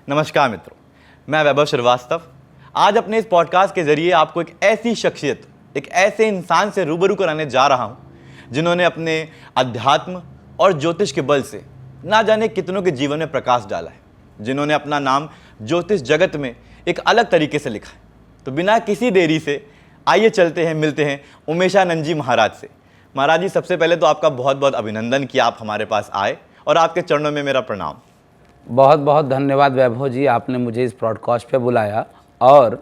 नमस्कार मित्रों, मैं वैभव श्रीवास्तव आज अपने इस पॉडकास्ट के जरिए आपको एक ऐसी शख्सियत, एक ऐसे इंसान से रूबरू कराने जा रहा हूं जिन्होंने अपने अध्यात्म और ज्योतिष के बल से ना जाने कितनों के जीवन में प्रकाश डाला है, जिन्होंने अपना नाम ज्योतिष जगत में एक अलग तरीके से लिखा है। तो बिना किसी देरी से आइए चलते हैं, मिलते हैं उमेशानंद जी महाराज से। महाराज जी, सबसे पहले तो आपका बहुत बहुत अभिनंदन कि आप हमारे पास आए और आपके चरणों में मेरा प्रणाम। बहुत बहुत धन्यवाद वैभव जी, आपने मुझे इस ब्रॉडकास्ट पे बुलाया और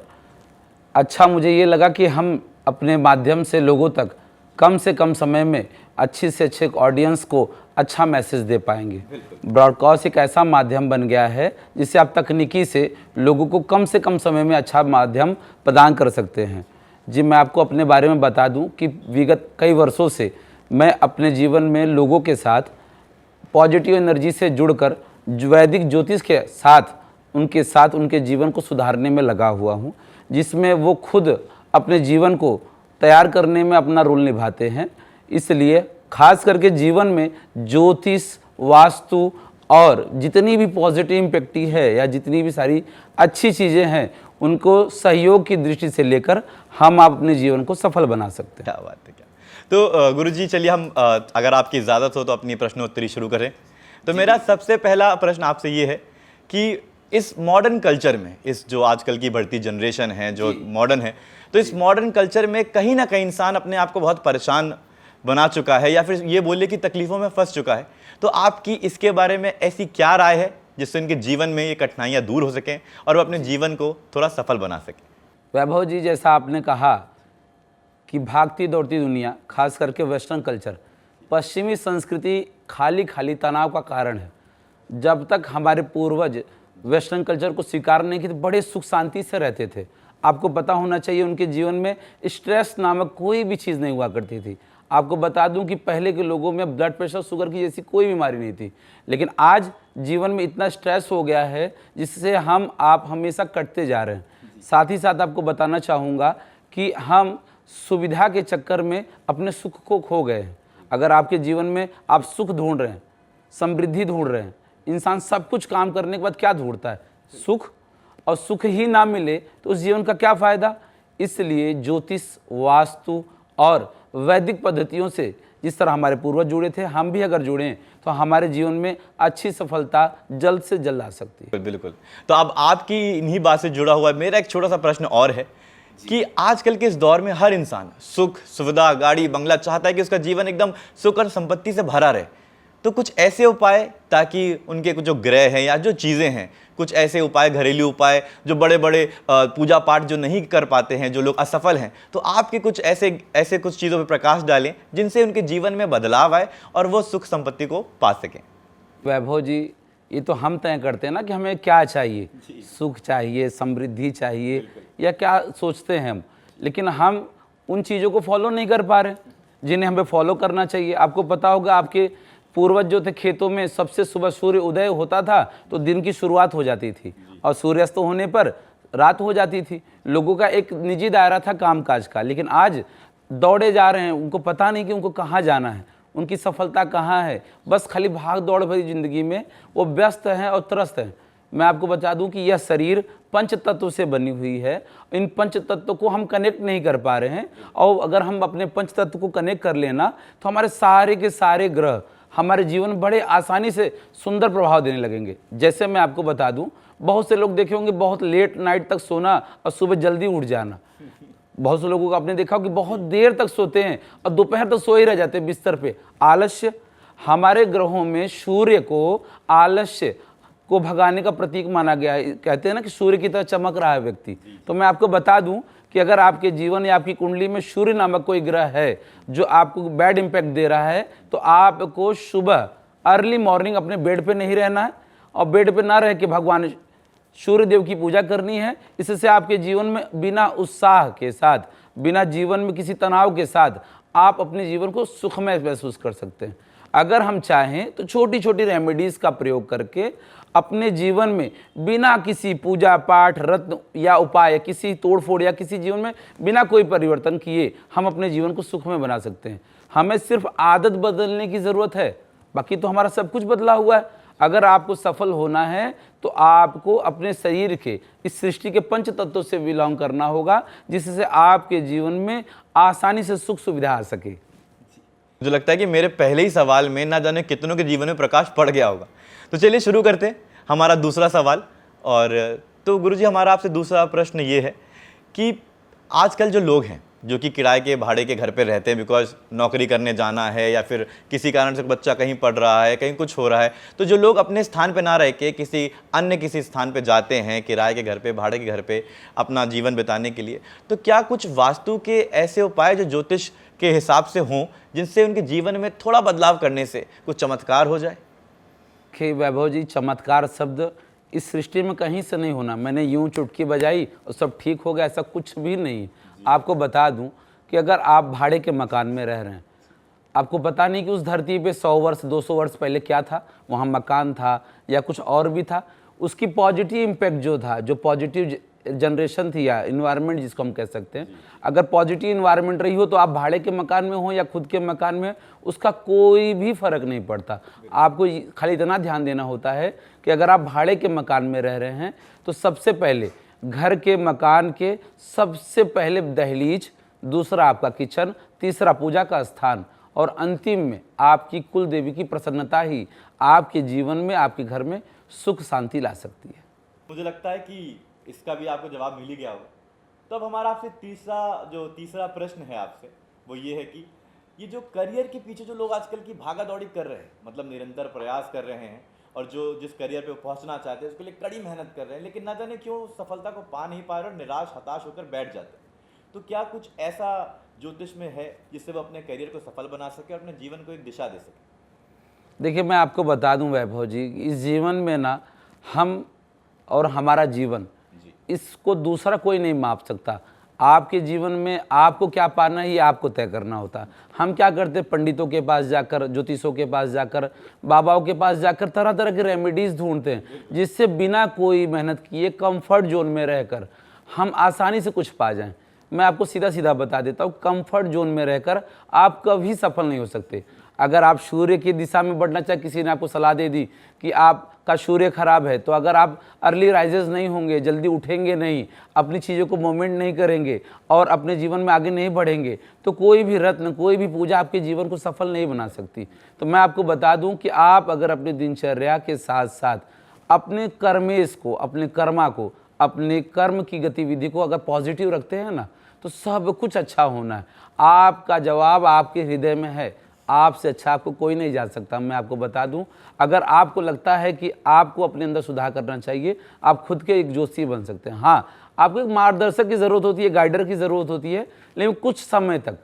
अच्छा मुझे ये लगा कि हम अपने माध्यम से लोगों तक कम से कम समय में अच्छी से अच्छे ऑडियंस को अच्छा मैसेज दे पाएंगे। ब्रॉडकास्ट एक ऐसा माध्यम बन गया है जिससे आप तकनीकी से लोगों को कम से कम समय में अच्छा माध्यम प्रदान कर सकते हैं। जी, मैं आपको अपने बारे में बता दूं कि विगत कई वर्षों से मैं अपने जीवन में लोगों के साथ पॉजिटिव एनर्जी से जुड़कर वैदिक ज्योतिष के साथ उनके जीवन को सुधारने में लगा हुआ हूँ, जिसमें वो खुद अपने जीवन को तैयार करने में अपना रोल निभाते हैं। इसलिए खास करके जीवन में ज्योतिष, वास्तु और जितनी भी पॉजिटिव इम्पैक्टी है या जितनी भी सारी अच्छी चीज़ें हैं, उनको सहयोग की दृष्टि से लेकर हम अपने जीवन को सफल बना सकते हैं। क्या बात है। क्या तो गुरुजी, चलिए हम अगर आपकी इजाज़त हो तो अपनी प्रश्नोत्तरी शुरू करें। तो मेरा सबसे पहला प्रश्न आपसे ये है कि इस मॉडर्न कल्चर में, इस जो आजकल की बढ़ती जनरेशन है जो मॉडर्न है, तो इस मॉडर्न कल्चर में कहीं ना कहीं इंसान अपने आप को बहुत परेशान बना चुका है या फिर ये बोलिए कि तकलीफ़ों में फंस चुका है। तो आपकी इसके बारे में ऐसी क्या राय है जिससे उनके जीवन में ये कठिनाइयाँ दूर हो सकें और वो अपने जीवन को थोड़ा सफल बना सकें? वैभव जी, जैसा आपने कहा कि भागती दौड़ती दुनिया, खास करके वेस्टर्न कल्चर, पश्चिमी संस्कृति खाली खाली तनाव का कारण है। जब तक हमारे पूर्वज वेस्टर्न कल्चर को स्वीकार नहीं किए तो बड़े सुख शांति से रहते थे। आपको पता होना चाहिए उनके जीवन में स्ट्रेस नामक कोई भी चीज़ नहीं हुआ करती थी। आपको बता दूं कि पहले के लोगों में ब्लड प्रेशर, शुगर की जैसी कोई बीमारी नहीं थी। लेकिन आज जीवन में इतना स्ट्रेस हो गया है जिससे आप हमेशा कटते जा रहे हैं। साथ ही साथ आपको बताना चाहूँगा कि हम सुविधा के चक्कर में अपने सुख को खो गए हैं। अगर आपके जीवन में आप सुख ढूंढ रहे हैं, समृद्धि ढूंढ रहे हैं, इंसान सब कुछ काम करने के बाद क्या ढूंढता है? सुख। और सुख ही ना मिले तो उस जीवन का क्या फ़ायदा? इसलिए ज्योतिष, वास्तु और वैदिक पद्धतियों से जिस तरह हमारे पूर्वज जुड़े थे, हम भी अगर जुड़ें तो हमारे जीवन में अच्छी सफलता जल्द से जल्द आ सकती है। बिल्कुल। तो अब आपकी इन्हीं बात से जुड़ा हुआ मेरा एक छोटा सा प्रश्न और है कि आजकल के इस दौर में हर इंसान सुख, सुविधा, गाड़ी, बंगला चाहता है कि उसका जीवन एकदम सुख और संपत्ति से भरा रहे। तो कुछ ऐसे उपाय ताकि उनके कुछ जो ग्रह हैं या जो चीज़ें हैं, कुछ ऐसे उपाय, घरेलू उपाय जो बड़े बड़े पूजा पाठ जो नहीं कर पाते हैं, जो लोग असफल हैं, तो आपके कुछ ऐसे कुछ चीज़ों पर प्रकाश डालें जिनसे उनके जीवन में बदलाव आए और वो सुख संपत्ति को पा सकें। वैभव जी, ये तो हम तय करते हैं ना कि हमें क्या चाहिए, सुख चाहिए, समृद्धि चाहिए या क्या सोचते हैं हम, लेकिन हम उन चीज़ों को फॉलो नहीं कर पा रहे जिन्हें हमें फॉलो करना चाहिए। आपको पता होगा आपके पूर्वज जो थे, खेतों में सबसे सुबह सूर्य उदय होता था तो दिन की शुरुआत हो जाती थी और सूर्यास्त होने पर रात हो जाती थी। लोगों का एक निजी दायरा था कामकाज का, लेकिन आज दौड़े जा रहे हैं, उनको पता नहीं कि उनको कहाँ जाना है, उनकी सफलता कहाँ है। बस खाली भाग दौड़ भरी ज़िंदगी में वो व्यस्त हैं और त्रस्त हैं। मैं आपको बता दूं कि यह शरीर पंच तत्व से बनी हुई है। इन पंच तत्व को हम कनेक्ट नहीं कर पा रहे हैं, और अगर हम अपने पंच तत्व को कनेक्ट कर लेना तो हमारे सारे के सारे ग्रह हमारे जीवन बड़े आसानी से सुंदर प्रभाव देने लगेंगे। जैसे मैं आपको बता दूं, बहुत से लोग देखे होंगे बहुत लेट नाइट तक सोना और सुबह जल्दी उठ जाना। बहुत से लोगों को आपने देखा हो कि बहुत देर तक सोते हैं और दोपहर तक सो ही रह जाते हैं बिस्तर पे। आलस्य, हमारे ग्रहों में सूर्य को आलस्य को भगाने का प्रतीक माना गया है। कहते हैं ना कि सूर्य की तरह चमक रहा है व्यक्ति। तो मैं आपको बता दूं कि अगर आपके जीवन या आपकी कुंडली में सूर्य नामक कोई ग्रह है जो आपको बैड इम्पैक्ट दे रहा है, तो आपको सुबह अर्ली मॉर्निंग अपने बेड पे नहीं रहना है और बेड पे ना रह के भगवान सूर्य देव की पूजा करनी है। इससे आपके जीवन में बिना उत्साह के साथ, बिना जीवन में किसी तनाव के साथ आप अपने जीवन को सुखमय महसूस कर सकते हैं। अगर हम चाहें तो छोटी छोटी रेमेडीज़ का प्रयोग करके अपने जीवन में बिना किसी पूजा पाठ, रत्न या उपाय, किसी तोड़फोड़ या किसी जीवन में बिना कोई परिवर्तन किए हम अपने जीवन को सुखमय बना सकते हैं। हमें सिर्फ आदत बदलने की ज़रूरत है, बाकी तो हमारा सब कुछ बदला हुआ है। अगर आपको सफल होना है तो आपको अपने शरीर के इस सृष्टि के पंच तत्वों से बिलोंग करना होगा, जिससे आपके जीवन में आसानी से सुख सुविधा आ सके। मुझे लगता है कि मेरे पहले ही सवाल में ना जाने कितनों के जीवन में प्रकाश पड़ गया होगा। तो चलिए शुरू करते हैं हमारा दूसरा सवाल। और तो गुरुजी, हमारा आपसे दूसरा प्रश्न ये है कि आजकल जो लोग हैं जो कि किराए के भाड़े के घर पे रहते हैं, बिकॉज नौकरी करने जाना है या फिर किसी कारण से बच्चा कहीं पढ़ रहा है, कहीं कुछ हो रहा है, तो जो लोग अपने स्थान पे ना रह के किसी स्थान पे जाते हैं किराए के घर पे, भाड़े के घर पे अपना जीवन बिताने के लिए, तो क्या कुछ वास्तु के ऐसे उपाय जो ज्योतिष के हिसाब से हों जिनसे उनके जीवन में थोड़ा बदलाव करने से कुछ चमत्कार हो जाए? कि वैभव जी, चमत्कार शब्द इस सृष्टि में कहीं से नहीं होना। मैंने यूं चुटकी बजाई और सब ठीक हो गया, ऐसा कुछ भी नहीं। आपको बता दूं कि अगर आप भाड़े के मकान में रह रहे हैं, आपको पता नहीं कि उस धरती पे 100 वर्ष 200 वर्ष पहले क्या था, वहाँ मकान था या कुछ और भी था, उसकी पॉजिटिव इम्पैक्ट जो था, जो पॉजिटिव जनरेशन थी या इन्वायरमेंट जिसको हम कह सकते हैं, अगर पॉजिटिव इन्वायरमेंट रही हो तो आप भाड़े के मकान में हो या खुद के मकान में, उसका कोई भी फर्क नहीं पड़ता। आपको खाली इतना ध्यान देना होता है कि अगर आप भाड़े के मकान में रह रहे हैं तो सबसे पहले घर के मकान के सबसे पहले दहलीज, दूसरा आपका किचन, तीसरा पूजा का स्थान और अंतिम में आपकी कुल देवी की प्रसन्नता ही आपके जीवन में, आपके घर में सुख शांति ला सकती है। मुझे लगता है कि इसका भी आपको जवाब मिल ही गया होगा। तो अब हमारा आपसे तीसरा प्रश्न है आपसे, वो ये है कि ये जो करियर के पीछे जो लोग आजकल की भागा दौड़ी कर रहे हैं, मतलब निरंतर प्रयास कर रहे हैं और जो जिस करियर पे पहुंचना चाहते हैं उसके लिए कड़ी मेहनत कर रहे हैं, लेकिन ना जाने क्यों सफलता को पा नहीं पा रहे और निराश हताश होकर बैठ जाते हैं, तो क्या कुछ ऐसा ज्योतिष में है जिससे वो अपने करियर को सफल बना सके और अपने जीवन को एक दिशा दे सके? देखिए, मैं आपको बता दूं वैभव जी, इस जीवन में ना हम और हमारा जीवन, इसको दूसरा कोई नहीं माप सकता। आपके जीवन में आपको क्या पाना है ये आपको तय करना होता है। हम क्या करते हैं, पंडितों के पास जाकर, ज्योतिषों के पास जाकर, बाबाओं के पास जाकर तरह तरह के रेमेडीज़ ढूंढते हैं जिससे बिना कोई मेहनत किए कंफर्ट जोन में रहकर हम आसानी से कुछ पा जाएं। मैं आपको सीधा सीधा बता देता हूँ, कंफर्ट जोन में रहकर आप कभी सफल नहीं हो सकते। अगर आप सूर्य की दिशा में बढ़ना चाहे, किसी ने आपको सलाह दे दी कि आपका सूर्य खराब है, तो अगर आप अर्ली राइजर्स नहीं होंगे, जल्दी उठेंगे नहीं, अपनी चीज़ों को मोमेंट नहीं करेंगे और अपने जीवन में आगे नहीं बढ़ेंगे, तो कोई भी रत्न, कोई भी पूजा आपके जीवन को सफल नहीं बना सकती। तो मैं आपको बता दूं कि आप अगर अपनी दिनचर्या के साथ साथ अपने कर्मेश को, अपने कर्मा को, अपने कर्म की गतिविधि को अगर पॉजिटिव रखते हैं ना, तो सब कुछ अच्छा होना है। आपका जवाब आपके हृदय में है, आपसे अच्छा आपको कोई नहीं जा सकता। मैं आपको बता दूं, अगर आपको लगता है कि आपको अपने अंदर सुधार करना चाहिए, आप खुद के एक ज्योतिषी बन सकते हैं। हाँ, आपको एक मार्गदर्शक की ज़रूरत होती है, गाइडर की ज़रूरत होती है, लेकिन कुछ समय तक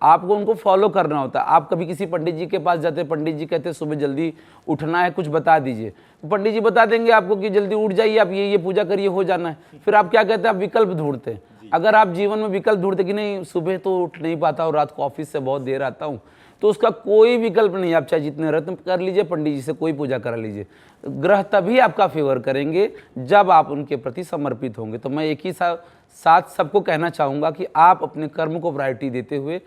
आपको उनको फॉलो करना होता है। आप कभी किसी पंडित जी के पास जाते हैं, पंडित जी कहते हैं सुबह जल्दी उठना है, कुछ बता दीजिए, पंडित जी बता देंगे आपको कि जल्दी उठ जाइए, आप ये पूजा करिए, हो जाना है। फिर आप क्या कहते हैं, आप विकल्प ढूंढते हैं। अगर आप जीवन में विकल्प ढूंढते कि नहीं, सुबह तो उठ नहीं पाता और रात को ऑफिस से बहुत देर आता हूँ, तो उसका कोई विकल्प नहीं। आप चाहे जितने रत्न कर लीजिए, पंडित जी से कोई पूजा करा लीजिए, ग्रह तभी आपका फेवर करेंगे जब आप उनके प्रति समर्पित होंगे। तो मैं एक ही साथ सबको कहना चाहूँगा कि आप अपने कर्म को प्रायोरिटी देते हुए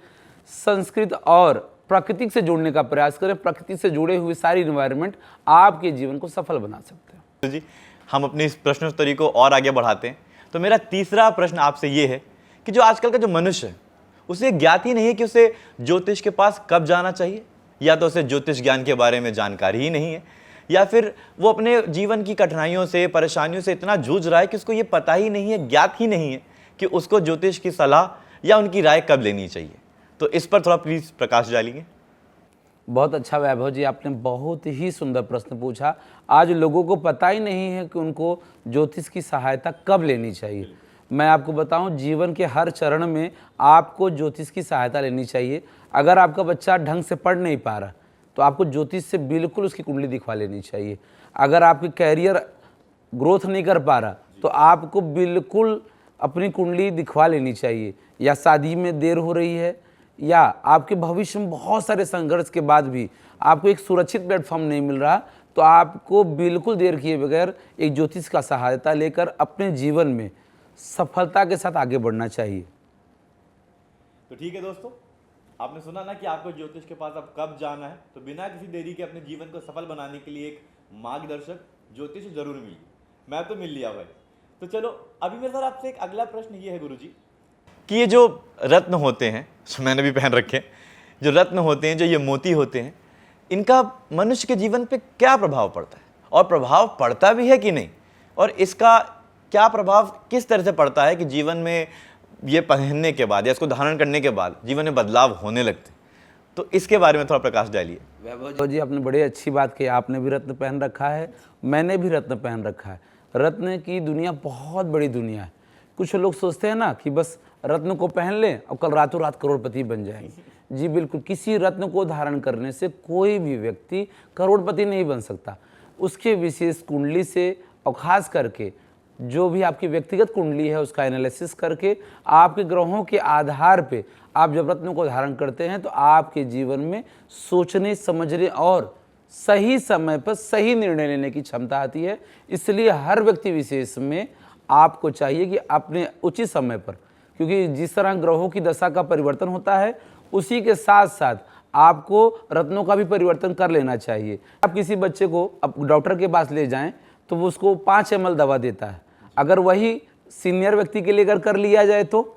संस्कृत और प्रकृति से जोड़ने का प्रयास करें। प्रकृति से जुड़े हुए सारी इन्वायरमेंट आपके जीवन को सफल बना सकते हैं। तो जी, हम अपनी इस प्रश्नोत्तरी को और आगे बढ़ाते हैं। तो मेरा तीसरा प्रश्न आपसे ये है कि जो आजकल का जो मनुष्य है, उसे ज्ञात ही नहीं है कि उसे ज्योतिष के पास कब जाना चाहिए, या तो उसे ज्योतिष ज्ञान के बारे में जानकारी ही नहीं है, या फिर वो अपने जीवन की कठिनाइयों से, परेशानियों से इतना जूझ रहा है कि उसको ये पता ही नहीं है, ज्ञात ही नहीं है कि उसको ज्योतिष की सलाह या उनकी राय कब लेनी चाहिए। तो इस पर थोड़ा प्लीज़ प्रकाश डालिए। बहुत अच्छा वैभव जी, आपने बहुत ही सुंदर प्रश्न पूछा। आज लोगों को पता ही नहीं है कि उनको ज्योतिष की सहायता कब लेनी चाहिए। मैं आपको बताऊं, जीवन के हर चरण में आपको ज्योतिष की सहायता लेनी चाहिए। अगर आपका बच्चा ढंग से पढ़ नहीं पा रहा तो आपको ज्योतिष से बिल्कुल उसकी कुंडली दिखवा लेनी चाहिए। अगर आपकी कैरियर ग्रोथ नहीं कर पा रहा तो आपको बिल्कुल अपनी कुंडली दिखवा लेनी चाहिए। या शादी में देर हो रही है, या आपके भविष्य में बहुत सारे संघर्ष के बाद भी आपको एक सुरक्षित प्लेटफॉर्म नहीं मिल रहा, तो आपको बिल्कुल देर किए बगैर एक ज्योतिष का सहायता लेकर अपने जीवन में सफलता के साथ आगे बढ़ना चाहिए। तो ठीक है दोस्तों, आपने सुना ना कि आपको ज्योतिष के पास अब कब जाना है। तो बिना किसी देरी के अपने जीवन को सफल बनाने के लिए एक मार्गदर्शक ज्योतिष जरूर मिली। मैं तो मिल लिया भाई। तो चलो अभी मेरे साथ आपसे एक अगला प्रश्न ये है गुरुजी कि ये जो रत्न होते हैं, मैंने भी पहन रखे हैं, जो रत्न होते हैं, जो ये मोती होते हैं, इनका मनुष्य के जीवन पे क्या प्रभाव पड़ता है, और प्रभाव पड़ता भी है कि नहीं, और इसका क्या प्रभाव किस तरह से पड़ता है कि जीवन में ये पहनने के बाद या इसको धारण करने के बाद जीवन में बदलाव होने लगते हैं। तो इसके बारे में थोड़ा प्रकाश डालिए। वैभव जी, आपने बड़ी अच्छी बात कही। आपने भी रत्न पहन रखा है, मैंने भी रत्न पहन रखा है। रत्न की दुनिया बहुत बड़ी दुनिया है। कुछ लोग सोचते हैं ना कि बस रत्न को पहन लें और कल रातों रात करोड़पति बन जाएंगे। जी बिल्कुल, किसी रत्न को धारण करने से कोई भी व्यक्ति करोड़पति नहीं बन सकता। उसके विशेष कुंडली से और ख़ास करके जो भी आपकी व्यक्तिगत कुंडली है उसका एनालिसिस करके आपके ग्रहों के आधार पे आप जब रत्नों को धारण करते हैं तो आपके जीवन में सोचने, समझने और सही समय पर सही निर्णय लेने की क्षमता आती है। इसलिए हर व्यक्ति विशेष में आपको चाहिए कि अपने उचित समय पर, क्योंकि जिस तरह ग्रहों की दशा का परिवर्तन होता है उसी के साथ साथ आपको रत्नों का भी परिवर्तन कर लेना चाहिए। आप किसी बच्चे को अब डॉक्टर के पास ले जाएं तो वो उसको 5 ml दवा देता है। अगर वही सीनियर व्यक्ति के लिए अगर कर लिया जाए तो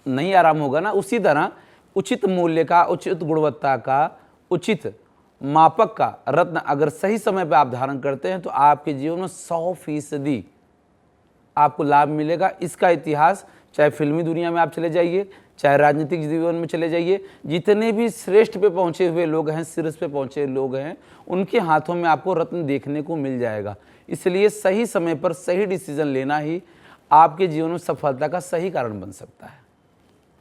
नहीं आराम होगा ना। उसी तरह उचित मूल्य का, उचित गुणवत्ता का, उचित मापक का रत्न अगर सही समय पर आप धारण करते हैं तो आपके जीवन में 100% आपको लाभ मिलेगा। इसका इतिहास चाहे फिल्मी दुनिया में आप चले जाइए, चाहे राजनीतिक जीवन में चले जाइए, जितने भी श्रेष्ठ पे पहुंचे हुए लोग हैं, शीर्ष पे पहुंचे लोग हैं, उनके हाथों में आपको रत्न देखने को मिल जाएगा। इसलिए सही समय पर सही डिसीजन लेना ही आपके जीवन में सफलता का सही कारण बन सकता है।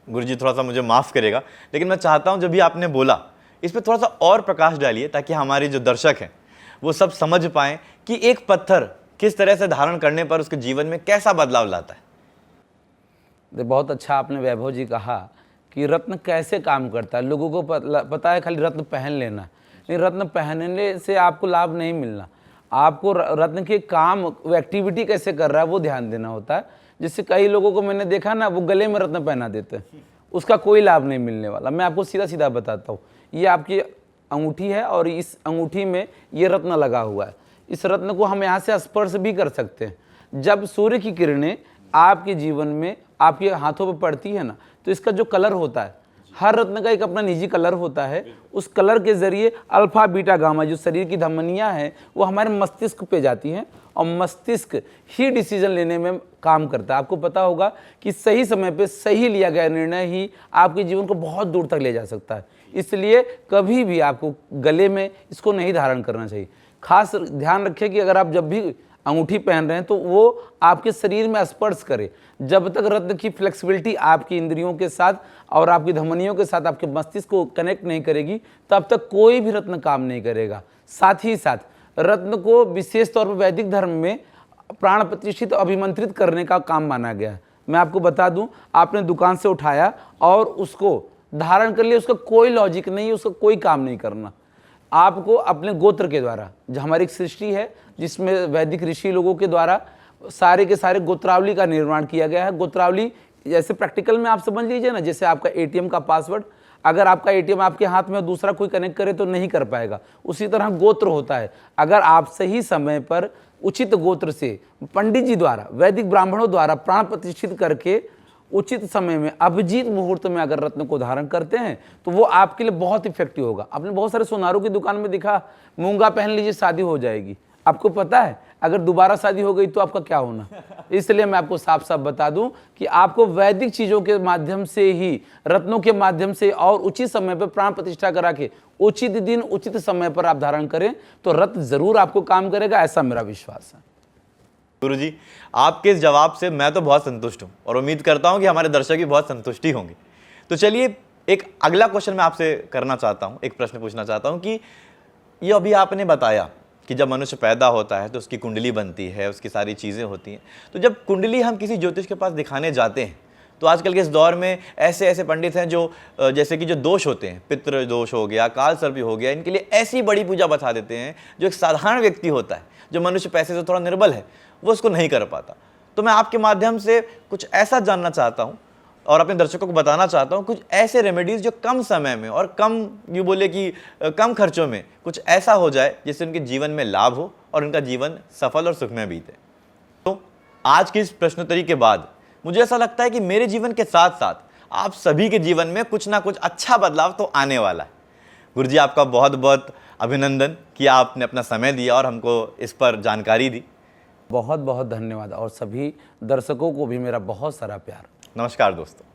गुरुजी थोड़ा सा मुझे माफ़ करेगा, लेकिन मैं चाहता हूँ जब भी आपने बोला इस पर थोड़ा सा और प्रकाश डालिए ताकि हमारे जो दर्शक हैं वो सब समझ पाएँ कि एक पत्थर किस तरह से धारण करने पर उसके जीवन में कैसा बदलाव लाता है। बहुत अच्छा आपने वैभव जी कहा कि रत्न कैसे काम करता है। लोगों को पता है खाली रत्न पहन लेना, लेकिन रत्न पहनने से आपको लाभ नहीं मिलना। आपको रत्न के काम, वो एक्टिविटी कैसे कर रहा है वो ध्यान देना होता है। जिससे कई लोगों को मैंने देखा ना, वो गले में रत्न पहना देते हैं, उसका कोई लाभ नहीं मिलने वाला। मैं आपको सीधा सीधा बताता हूँ, ये आपकी अंगूठी है और इस अंगूठी में ये रत्न लगा हुआ है। इस रत्न को हम यहाँ से स्पर्श भी कर सकते हैं। जब सूर्य की किरणें आपके जीवन में आपके हाथों पर पड़ती है ना, तो इसका जो कलर होता है, हर रत्न का एक अपना निजी कलर होता है। उस कलर के जरिए अल्फा बीटा गामा जो शरीर की धमनियां हैं वो हमारे मस्तिष्क पे जाती हैं और मस्तिष्क ही डिसीजन लेने में काम करता है। आपको पता होगा कि सही समय पे सही लिया गया निर्णय ही आपके जीवन को बहुत दूर तक ले जा सकता है। इसलिए कभी भी आपको गले में इसको नहीं धारण करना चाहिए। खास ध्यान रखें कि अगर आप जब भी अंगूठी पहन रहे हैं तो वो आपके शरीर में स्पर्श करे। जब तक रत्न की फ्लेक्सिबिलिटी आपकी इंद्रियों के साथ और आपकी धमनियों के साथ आपके मस्तिष्क को कनेक्ट नहीं करेगी, तब तक कोई भी रत्न काम नहीं करेगा। साथ ही साथ रत्न को विशेष तौर पर वैदिक धर्म में प्राण प्रतिष्ठित अभिमंत्रित करने का काम माना गया है। मैं आपको बता दूं, आपने दुकान से उठाया और उसको धारण कर लिया, उसका कोई लॉजिक नहीं है, उसका कोई काम नहीं करना। आपको अपने गोत्र के द्वारा, जो हमारी एक सृष्टि है जिसमें वैदिक ऋषि लोगों के द्वारा सारे के सारे गोत्रावली का निर्माण किया गया है। गोत्रावली जैसे प्रैक्टिकल में आप समझ लीजिए ना, जैसे आपका एटीएम का पासवर्ड, अगर आपका एटीएम आपके हाथ में दूसरा कोई कनेक्ट करे तो नहीं कर पाएगा, उसी तरह गोत्र होता है। अगर आप सही समय पर उचित गोत्र से पंडित जी द्वारा, वैदिक ब्राह्मणों द्वारा प्राण प्रतिष्ठित करके उचित समय में अभिजीत मुहूर्त में अगर रत्न को धारण करते हैं तो वो आपके लिए बहुत इफेक्टिव होगा। आपने बहुत सारे सोनारों की दुकान में देखा, मूंगा पहन लीजिए शादी हो जाएगी। आपको पता है अगर दोबारा शादी हो गई तो आपका क्या होना। इसलिए मैं आपको साफ साफ बता दूं कि आपको वैदिक चीजों के माध्यम से ही, रत्नों के माध्यम से और उचित समय पर प्राण प्रतिष्ठा करा के उचित दिन उचित समय पर आप धारण करें तो रत्न जरूर आपको काम करेगा, ऐसा मेरा विश्वास है। गुरुजी, आपके इस जवाब से मैं तो बहुत संतुष्ट हूँ और उम्मीद करता हूँ कि हमारे दर्शक भी बहुत संतुष्टि होंगे। तो चलिए एक अगला क्वेश्चन मैं आपसे करना चाहता हूँ, एक प्रश्न पूछना चाहता हूँ कि ये अभी आपने बताया कि जब मनुष्य पैदा होता है तो उसकी कुंडली बनती है, उसकी सारी चीज़ें होती हैं। तो जब कुंडली हम किसी ज्योतिष के पास दिखाने जाते हैं तो आजकल के इस दौर में ऐसे ऐसे पंडित हैं जो जैसे कि जो दोष होते हैं, पितृ दोष हो गया, काल सर्प हो गया, इनके लिए ऐसी बड़ी पूजा बता देते हैं जो एक साधारण व्यक्ति होता है, जो मनुष्य पैसे से थोड़ा निर्बल है, वो उसको नहीं कर पाता। तो मैं आपके माध्यम से कुछ ऐसा जानना चाहता हूँ और अपने दर्शकों को बताना चाहता हूँ कुछ ऐसे रेमेडीज़ जो कम समय में और कम यूँ बोले कि कम खर्चों में कुछ ऐसा हो जाए जिससे उनके जीवन में लाभ हो और उनका जीवन सफल और सुखमय बीते। तो आज की इस प्रश्नोत्तरी के बाद मुझे ऐसा लगता है कि मेरे जीवन के साथ साथ आप सभी के जीवन में कुछ ना कुछ अच्छा बदलाव तो आने वाला है। गुरुजी, आपका बहुत बहुत अभिनंदन कि आपने अपना समय दिया और हमको इस पर जानकारी दी। बहुत बहुत धन्यवाद और सभी दर्शकों को भी मेरा बहुत सारा प्यार। नमस्कार दोस्तों।